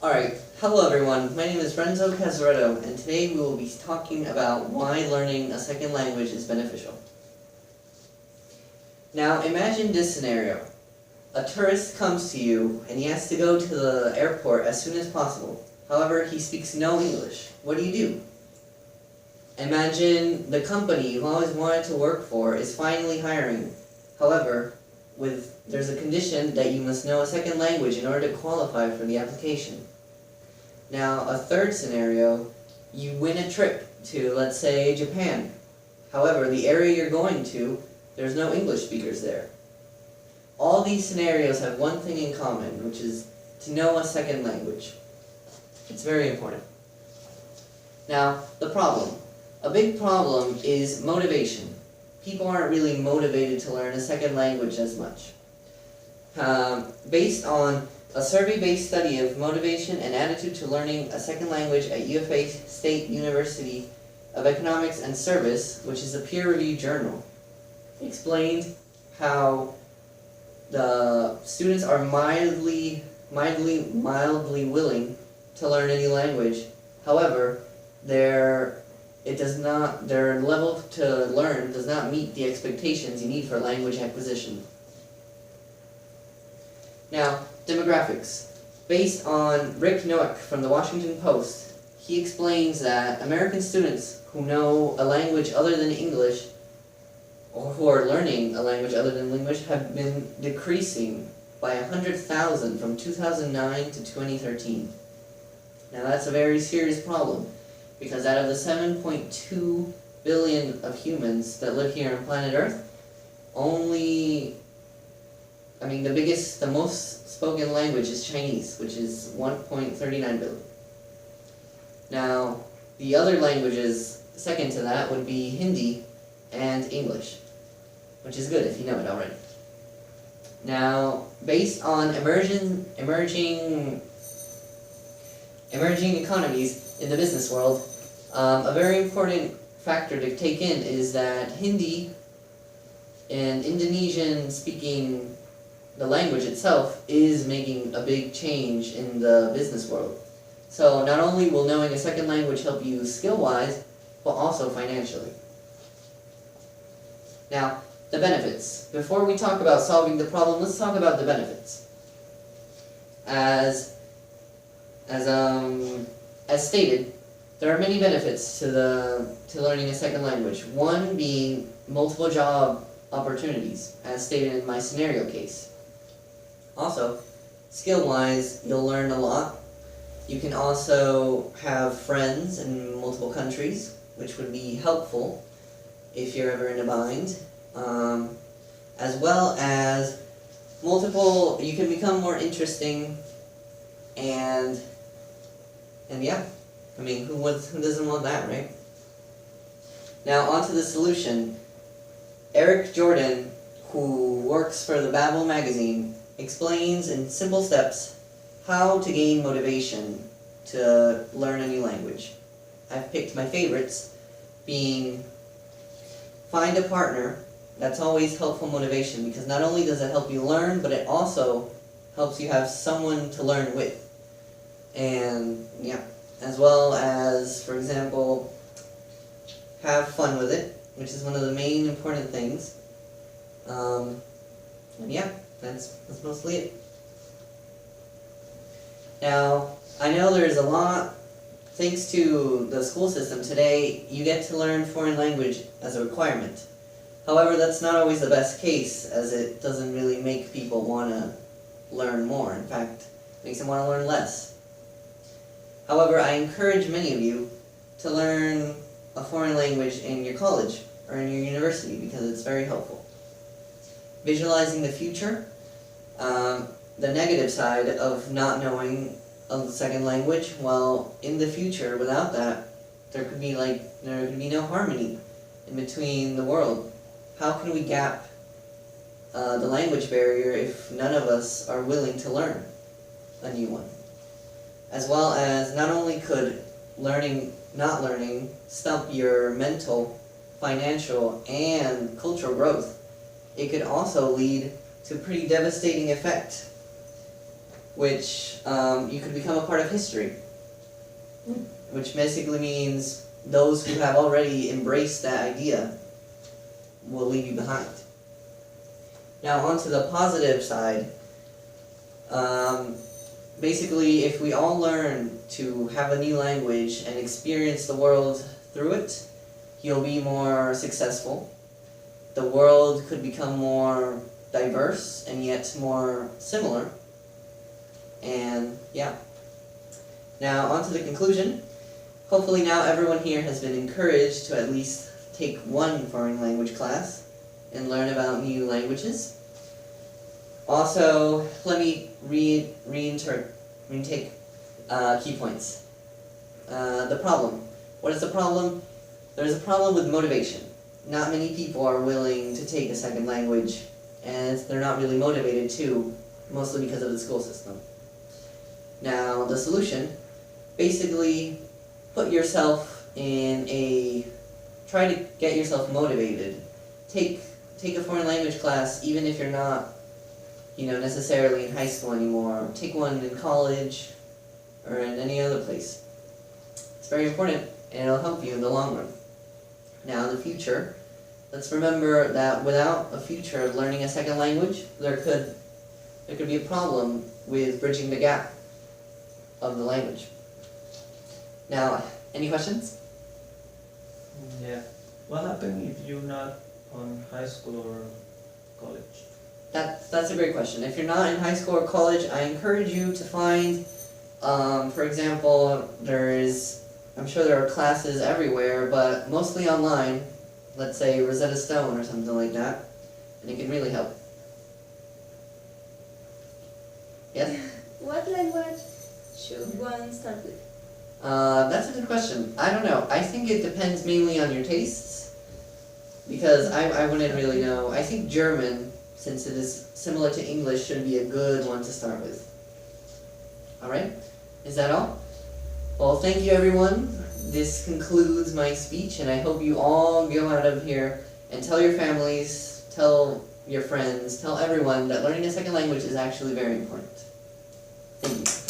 Alright, hello everyone, my name is Renzo Casaretto, and today we will be talking about why learning a second language is beneficial. Now imagine this scenario. A tourist comes to you and he has to go to the airport as soon as possible. However, he speaks no English. What do? Imagine the company you always wanted to work for is finally hiring. However, there's a condition that you must know a second language in order to qualify for the application. Now, a third scenario, you win a trip to, let's say, Japan. However, the area you're going to, there's no English speakers there. All these scenarios have one thing in common, which is to know a second language. It's very important. Now, the problem. A big problem is motivation. People aren't really motivated to learn a second language as much. Based on a survey-based study of motivation and attitude to learning a second language at UFA State University of Economics and Service, which is a peer-reviewed journal, explained how the students are mildly willing to learn any language. However, their level to learn does not meet the expectations you need for language acquisition. Now, demographics. Based on Rick Noack from the Washington Post, he explains that American students who know a language other than English, or who are learning a language other than English, have been decreasing by 100,000 from 2009 to 2013. Now that's a very serious problem, because out of the 7.2 billion of humans that live here on planet Earth, the most spoken language is Chinese, which is 1.39 billion. Now, the other languages second to that would be Hindi and English, which is good if you know it already. Now, based on emerging economies in the business world, a very important factor to take in is that Hindi and Indonesian speaking the language itself is making a big change in the business world. So not only will knowing a second language help you skill-wise, but also financially. Now, the benefits. Before we talk about solving the problem, let's talk about the benefits. As stated, there are many benefits to learning a second language. One being multiple job opportunities, as stated in my scenario case. Also, skill-wise, you'll learn a lot. You can also have friends in multiple countries, which would be helpful if you're ever in a bind. As well as you can become more interesting, and yeah, I mean, who doesn't want that, right? Now, on to the solution. Eric Jordan, who works for the Babel magazine, explains in simple steps how to gain motivation to learn a new language. I've picked my favorites, being find a partner. That's always helpful motivation, because not only does it help you learn, but it also helps you have someone to learn with. And yeah, as well as, for example, have fun with it, which is one of the main important things. And yeah, that's mostly it. Now, I know there's a lot, thanks to the school system today, you get to learn foreign language as a requirement. However, that's not always the best case, as it doesn't really make people want to learn more. In fact, it makes them want to learn less. However, I encourage many of you to learn a foreign language in your college or in your university, because it's very helpful. Visualizing the future, the negative side of not knowing a second language, well, in the future, without that, there could be no harmony in between the world. How can we gap the language barrier if none of us are willing to learn a new one? As well as, not only could not learning stump your mental, financial, and cultural growth, it could also lead to a pretty devastating effect which you could become a part of history, which basically means those who have already embraced that idea will leave you behind. Now onto the positive side. Basically, if we all learn to have a new language and experience the world through it, you'll be more successful. The world could become more diverse and yet more similar. And yeah. Now on to the conclusion. Hopefully now everyone here has been encouraged to at least take one foreign language class and learn about new languages. Also, let me retake key points. The problem. What is the problem? There's a problem with motivation. Not many people are willing to take a second language, and they're not really motivated to, mostly because of the school system. Now, the solution, basically put yourself in try to get yourself motivated. Take a foreign language class, even if you're not, necessarily in high school anymore. Take one in college or in any other place. It's very important, and it'll help you in the long run. Now, in the future, let's remember that without a future of learning a second language, there could be a problem with bridging the gap of the language. Now, any questions? Yeah. What happens if you're not on high school or college? That's a great question. If you're not in high school or college, I encourage you to find, for example, I'm sure there are classes everywhere, but mostly online. Let's say Rosetta Stone or something like that, and it can really help. Yes? What language should one start with? That's a good question. I don't know. I think it depends mainly on your tastes, because I wouldn't really know. I think German, since it is similar to English, should be a good one to start with. Alright? Is that all? Well, thank you everyone. This concludes my speech, and I hope you all go out of here and tell your families, tell your friends, tell everyone that learning a second language is actually very important. Thank you.